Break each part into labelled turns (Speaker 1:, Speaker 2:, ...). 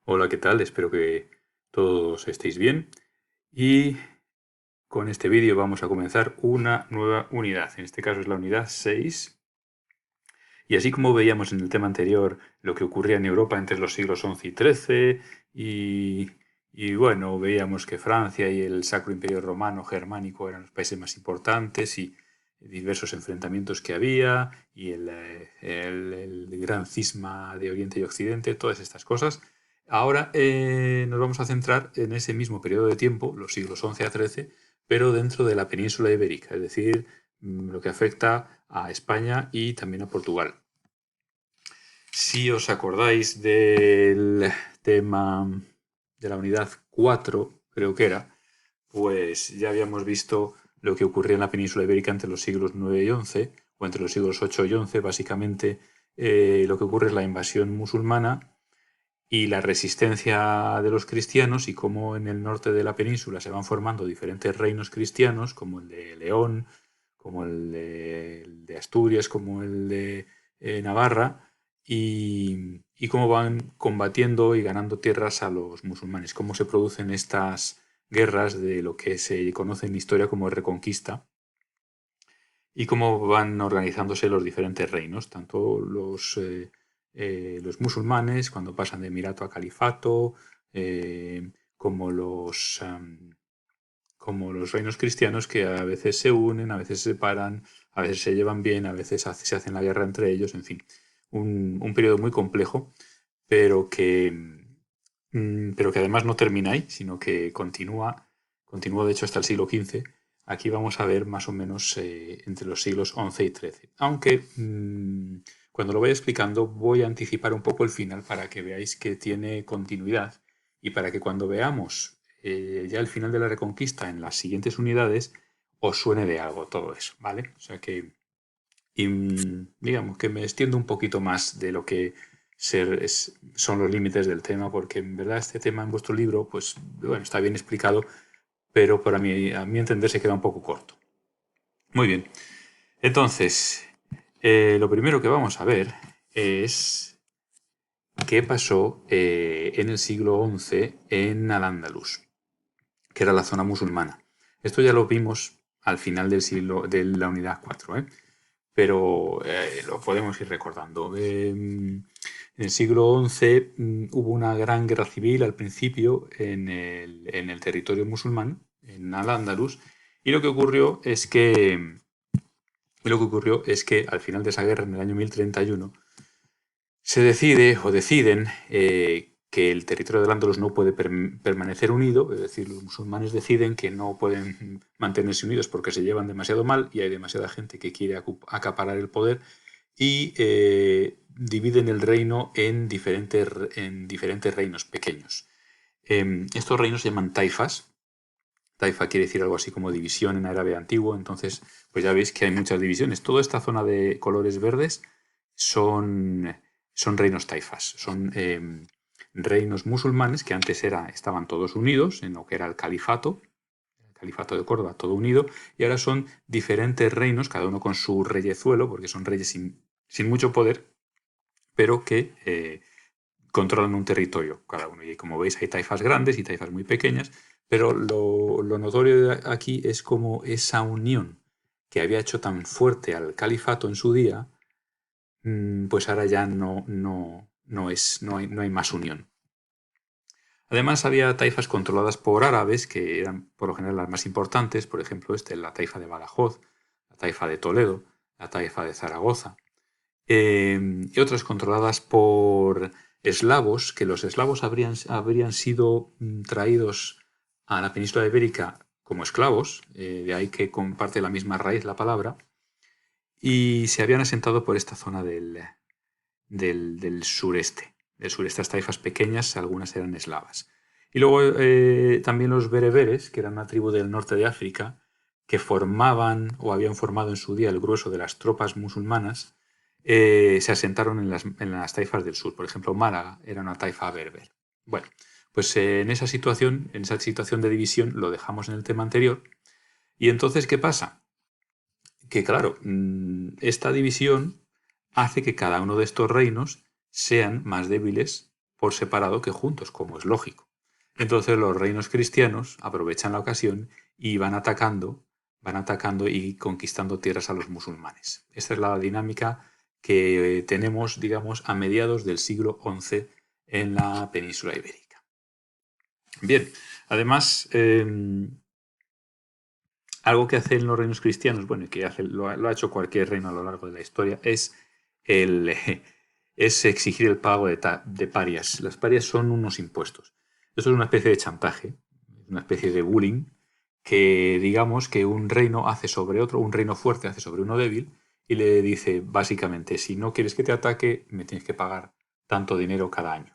Speaker 1: Hola, ¿qué tal? Espero que todos estéis bien. Y con este vídeo vamos a comenzar una nueva unidad. En este caso es la unidad 6. Y así como veíamos en el tema anterior lo que ocurría en Europa entre los siglos XI y XIII, y bueno, veíamos que Francia y el Sacro Imperio Romano Germánico eran los países más importantes y diversos enfrentamientos que había, y el gran cisma de Oriente y Occidente, todas estas cosas. Ahora nos vamos a centrar en ese mismo periodo de tiempo, los siglos XI a XIII, pero dentro de la península ibérica, es decir, lo que afecta a España y también a Portugal. Si os acordáis del tema de la unidad 4, creo que era, pues ya habíamos visto lo que ocurría en la península ibérica entre los siglos 9 y 11, o entre los siglos 8 y 11, básicamente lo que ocurre es la invasión musulmana y la resistencia de los cristianos, y cómo en el norte de la península se van formando diferentes reinos cristianos, como el de León, como el de Asturias, como el de Navarra, y cómo van combatiendo y ganando tierras a los musulmanes, cómo se producen estas guerras de lo que se conoce en historia como Reconquista, y cómo van organizándose los diferentes reinos, tanto los musulmanes, cuando pasan de emirato a califato, como como los reinos cristianos, que a veces se unen, a veces se separan, a veces se llevan bien, a veces se hacen la guerra entre ellos, en fin, un periodo muy complejo, pero que además no termina ahí, sino que continúa de hecho hasta el siglo XV. Aquí vamos a ver más o menos entre los siglos XI y XIII. Aunque cuando lo vaya explicando voy a anticipar un poco el final para que veáis que tiene continuidad, y para que cuando veamos ya el final de la Reconquista en las siguientes unidades os suene de algo todo eso, ¿vale? O sea que, digamos que me extiendo un poquito más de lo que son los límites del tema, porque en verdad este tema en vuestro libro, pues bueno, está bien explicado, pero a mi entender se queda un poco corto. Muy bien, entonces, lo primero que vamos a ver es qué pasó en el siglo XI en Al-Ándalus, que era la zona musulmana. Esto ya lo vimos al final del siglo de la unidad 4, pero lo podemos ir recordando. En el siglo XI hubo una gran guerra civil al principio en el territorio musulmán, en Al-Ándalus, y lo que ocurrió es que al final de esa guerra, en el año 1031, se decide o deciden que el territorio del Andalus no puede permanecer unido, es decir, los musulmanes deciden que no pueden mantenerse unidos porque se llevan demasiado mal y hay demasiada gente que quiere acaparar el poder, y dividen el reino en diferentes reinos pequeños. Estos reinos se llaman taifas. Taifa quiere decir algo así como división en árabe antiguo, entonces pues ya veis que hay muchas divisiones. Toda esta zona de colores verdes son, son reinos taifas, son reinos musulmanes que antes estaban todos unidos en lo que era el califato de Córdoba, todo unido, y ahora son diferentes reinos, cada uno con su reyezuelo, porque son reyes sin mucho poder, pero que controlan un territorio cada uno. Y como veis hay taifas grandes y taifas muy pequeñas, pero lo notorio de aquí es como esa unión que había hecho tan fuerte al califato en su día, pues ahora ya no hay más unión. Además había taifas controladas por árabes, que eran por lo general las más importantes, por ejemplo la taifa de Badajoz, la taifa de Toledo, la taifa de Zaragoza, y otras controladas por eslavos, que los eslavos habrían sido traídos a la península ibérica como esclavos, de ahí que comparte la misma raíz la palabra, y se habían asentado por esta zona del sureste. Del sureste, las taifas pequeñas, algunas eran eslavas. Y luego también los bereberes, que eran una tribu del norte de África, que formaban o habían formado en su día el grueso de las tropas musulmanas, se asentaron en las taifas del sur. Por ejemplo, Málaga era una taifa berber. Bueno, pues en esa situación de división, lo dejamos en el tema anterior. Y entonces, ¿qué pasa? Que claro, esta división hace que cada uno de estos reinos sean más débiles por separado que juntos, como es lógico. Entonces los reinos cristianos aprovechan la ocasión y van atacando y conquistando tierras a los musulmanes. Esta es la dinámica que tenemos, digamos, a mediados del siglo XI en la península ibérica. Bien, además, algo que hacen los reinos cristianos, bueno, y que lo ha hecho cualquier reino a lo largo de la historia, es exigir el pago de parias. Las parias son unos impuestos. Esto es una especie de chantaje, una especie de bullying, que digamos que un reino hace sobre otro, un reino fuerte hace sobre uno débil, y le dice básicamente, si no quieres que te ataque, me tienes que pagar tanto dinero cada año.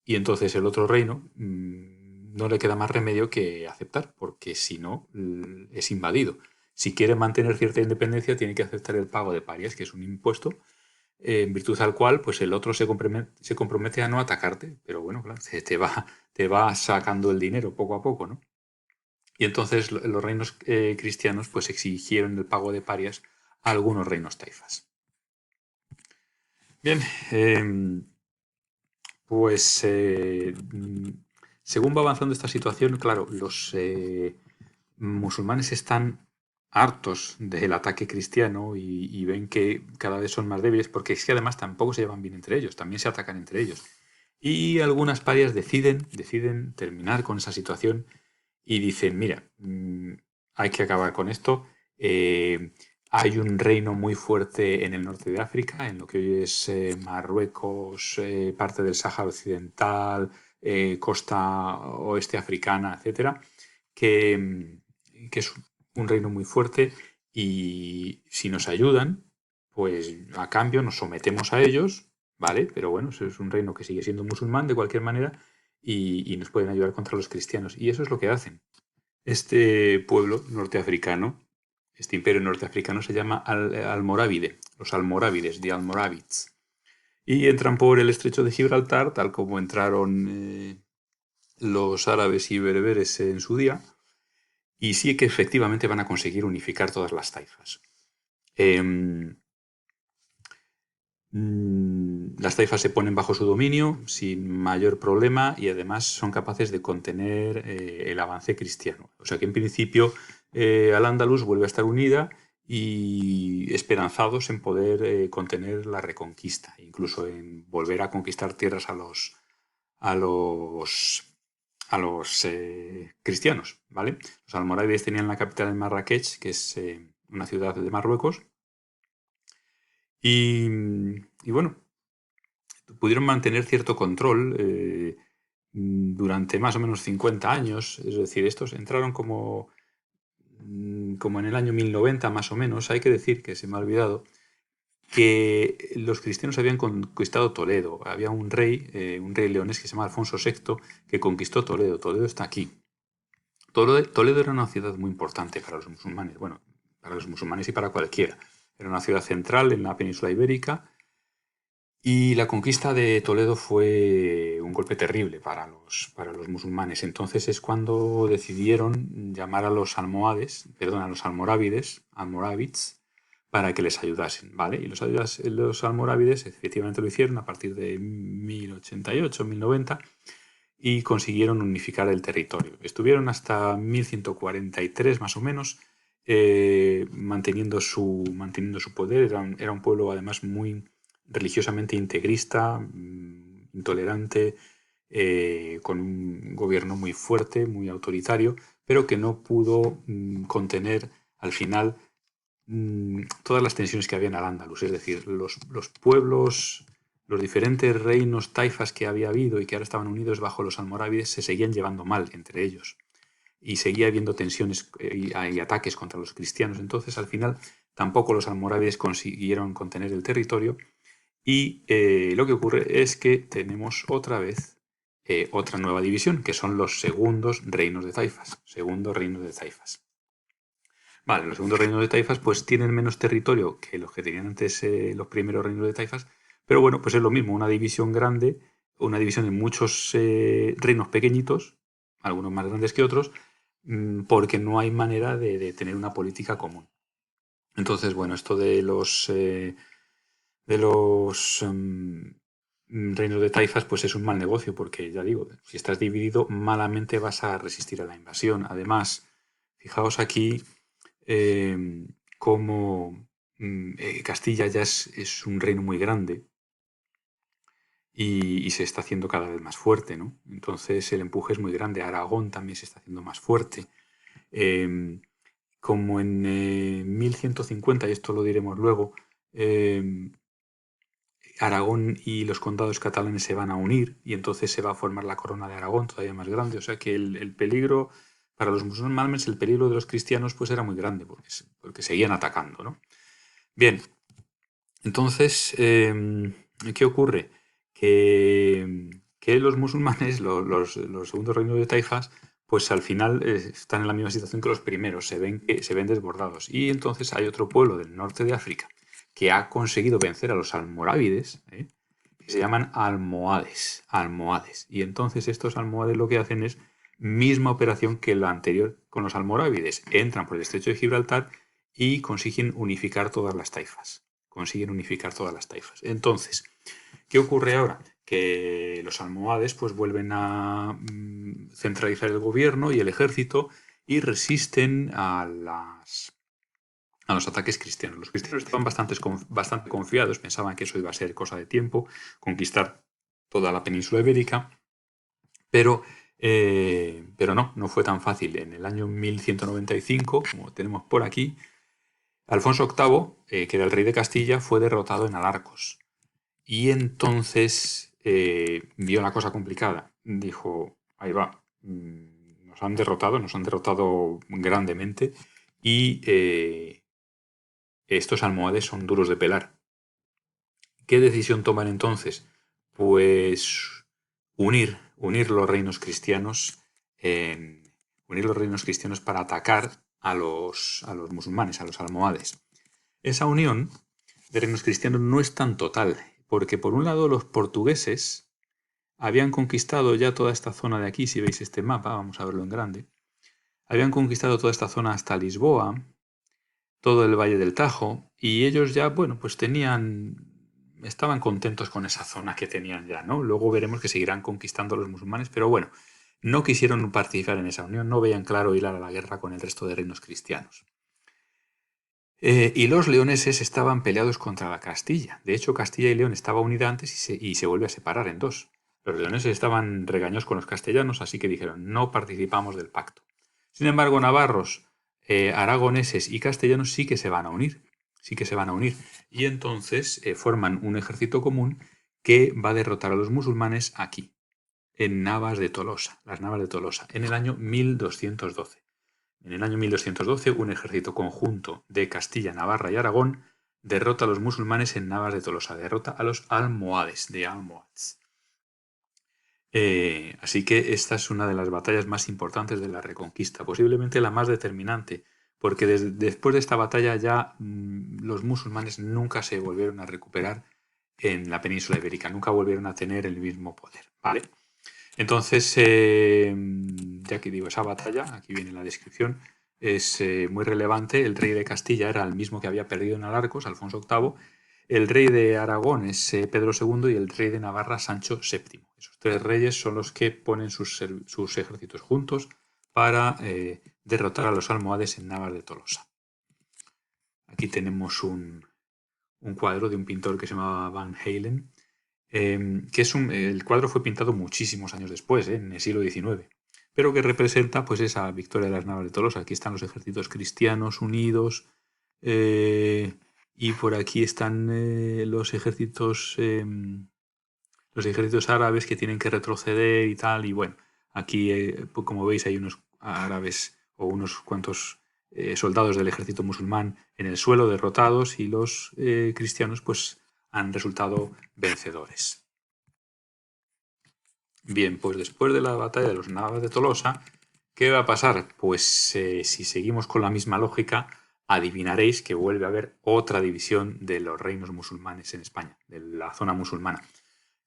Speaker 1: Y entonces el otro reino no le queda más remedio que aceptar, porque si no, es invadido. Si quiere mantener cierta independencia, tiene que aceptar el pago de parias, que es un impuesto, en virtud al cual pues el otro se compromete a no atacarte, pero bueno, claro, te va sacando el dinero poco a poco, ¿no? Y entonces los reinos cristianos pues exigieron el pago de parias a algunos reinos taifas. Bien, pues según va avanzando esta situación, claro, los musulmanes están hartos del ataque cristiano y ven que cada vez son más débiles, porque es que además tampoco se llevan bien entre ellos, también se atacan entre ellos. Y algunas parias deciden terminar con esa situación y dicen, mira, hay que acabar con esto. Hay un reino muy fuerte en el norte de África, en lo que hoy es Marruecos, parte del Sáhara Occidental, costa oeste africana, etcétera, que es un reino muy fuerte y si nos ayudan, pues a cambio nos sometemos a ellos, ¿vale? Pero bueno, es un reino que sigue siendo musulmán de cualquier manera y nos pueden ayudar contra los cristianos. Y eso es lo que hacen. Este pueblo norteafricano, este imperio norteafricano se llama Almorávide, los almorávides, de Almoravids. Y entran por el estrecho de Gibraltar, tal como entraron los árabes y bereberes en su día, y sí que efectivamente van a conseguir unificar todas las taifas. Las taifas se ponen bajo su dominio sin mayor problema y además son capaces de contener el avance cristiano. O sea que en principio Al-Ándalus vuelve a estar unida y esperanzados en poder contener la reconquista, incluso en volver a conquistar tierras a los cristianos, ¿vale? Los almorávides tenían la capital en Marrakech, que es una ciudad de Marruecos, y bueno, pudieron mantener cierto control durante más o menos 50 años. Es decir, estos entraron como en el año 1090 más o menos. Hay que decir, que se me ha olvidado, que los cristianos habían conquistado Toledo. Había un rey leonés que se llama Alfonso VI, que conquistó Toledo. Toledo está aquí. Toledo era una ciudad muy importante para los musulmanes. Bueno, para los musulmanes y para cualquiera. Era una ciudad central en la península ibérica. Y la conquista de Toledo fue un golpe terrible para los musulmanes. Entonces es cuando decidieron llamar a los a los almorávides, para que les ayudasen, ¿vale? Y los almorávides efectivamente lo hicieron a partir de 1088, 1090 y consiguieron unificar el territorio. Estuvieron hasta 1143 más o menos manteniendo su poder. Era un pueblo además muy religiosamente integrista, intolerante, con un gobierno muy fuerte, muy autoritario, pero que no pudo contener al final todas las tensiones que había en Al-Ándalus. Es decir, los pueblos, los diferentes reinos taifas que había habido y que ahora estaban unidos bajo los almorávides se seguían llevando mal entre ellos. Y seguía habiendo tensiones y ataques contra los cristianos. Entonces, al final, tampoco los almorávides consiguieron contener el territorio. Y lo que ocurre es que tenemos otra vez otra nueva división, que son los segundos reinos de taifas. Segundo reino de taifas. Vale, los segundos reinos de taifas pues tienen menos territorio que los que tenían antes los primeros reinos de taifas, pero bueno, pues es lo mismo, una división grande, una división en muchos reinos pequeñitos, algunos más grandes que otros, porque no hay manera de tener una política común. Entonces, bueno, esto de los reinos de taifas, pues es un mal negocio, porque ya digo, si estás dividido, malamente vas a resistir a la invasión. Además, fijaos aquí cómo Castilla ya es un reino muy grande y se está haciendo cada vez más fuerte, ¿no? Entonces el empuje es muy grande. Aragón también se está haciendo más fuerte. Como en 1150, y esto lo diremos luego, Aragón y los condados catalanes se van a unir y entonces se va a formar la corona de Aragón todavía más grande. O sea que el peligro, para los musulmanes, el peligro de los cristianos pues era muy grande porque seguían atacando, ¿no? Bien, entonces, ¿qué ocurre? Que los musulmanes, los segundos reinos de taifas, pues al final están en la misma situación que los primeros, se ven desbordados. Y entonces hay otro pueblo del norte de África que ha conseguido vencer a los almorávides, que se llaman almohades. Y entonces estos almohades lo que hacen es misma operación que la anterior con los almorávides. Entran por el estrecho de Gibraltar y consiguen unificar todas las taifas. Entonces, ¿qué ocurre ahora? Que los almohades pues vuelven a centralizar el gobierno y el ejército y resisten a los ataques cristianos. Los cristianos estaban bastante confiados, pensaban que eso iba a ser cosa de tiempo, conquistar toda la península ibérica, pero no fue tan fácil. En el año 1195, como tenemos por aquí, Alfonso VIII, que era el rey de Castilla, fue derrotado en Alarcos. Y entonces vio una cosa complicada. Dijo, ahí va, nos han derrotado grandemente y estos almohades son duros de pelar. ¿Qué decisión toman entonces? Pues unir los reinos cristianos, para atacar a los musulmanes, a los almohades. Esa unión de reinos cristianos no es tan total, porque por un lado los portugueses habían conquistado ya toda esta zona de aquí, si veis este mapa, vamos a verlo en grande, habían conquistado toda esta zona hasta Lisboa, todo el Valle del Tajo, y ellos ya, bueno, pues estaban contentos con esa zona que tenían ya, ¿no? Luego veremos que seguirán conquistando a los musulmanes, pero bueno, no quisieron participar en esa unión, no veían claro ir a la guerra con el resto de reinos cristianos. Y los leoneses estaban peleados contra la Castilla. De hecho, Castilla y León estaba unida antes y se vuelve a separar en dos. Los leoneses estaban regañados con los castellanos, así que dijeron, no participamos del pacto. Sin embargo, navarros, aragoneses y castellanos sí que se van a unir. Y entonces forman un ejército común que va a derrotar a los musulmanes aquí, en Navas de Tolosa, las Navas de Tolosa, en el año 1212. En el año 1212, un ejército conjunto de Castilla, Navarra y Aragón derrota a los musulmanes en Navas de Tolosa, derrota a los almohades, así que esta es una de las batallas más importantes de la Reconquista, posiblemente la más determinante, porque después de esta batalla ya los musulmanes nunca se volvieron a recuperar en la península ibérica, nunca volvieron a tener el mismo poder, ¿vale? Entonces, ya que digo esa batalla, aquí viene la descripción, es muy relevante. El rey de Castilla era el mismo que había perdido en Alarcos, Alfonso VIII. El rey de Aragón es Pedro II y el rey de Navarra, Sancho VII. Esos tres reyes son los que ponen sus ejércitos juntos para derrotar a los almohades en Navas de Tolosa. Aquí tenemos un cuadro de un pintor que se llamaba Van Halen, el cuadro fue pintado muchísimos años después, en el siglo XIX, pero que representa pues esa victoria de las Navas de Tolosa. Aquí están los ejércitos cristianos unidos y por aquí están los ejércitos árabes que tienen que retroceder y tal. Y bueno, aquí pues, como veis hay unos árabes o unos cuantos soldados del ejército musulmán en el suelo derrotados y los cristianos pues han resultado vencedores. Bien, pues después de la batalla de los Navas de Tolosa, ¿qué va a pasar? Pues si seguimos con la misma lógica, adivinaréis que vuelve a haber otra división de los reinos musulmanes en España, de la zona musulmana.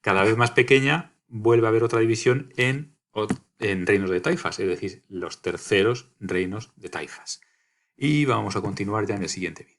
Speaker 1: Cada vez más pequeña, vuelve a haber otra división en reinos de taifas, es decir, los terceros reinos de taifas. Y vamos a continuar ya en el siguiente vídeo.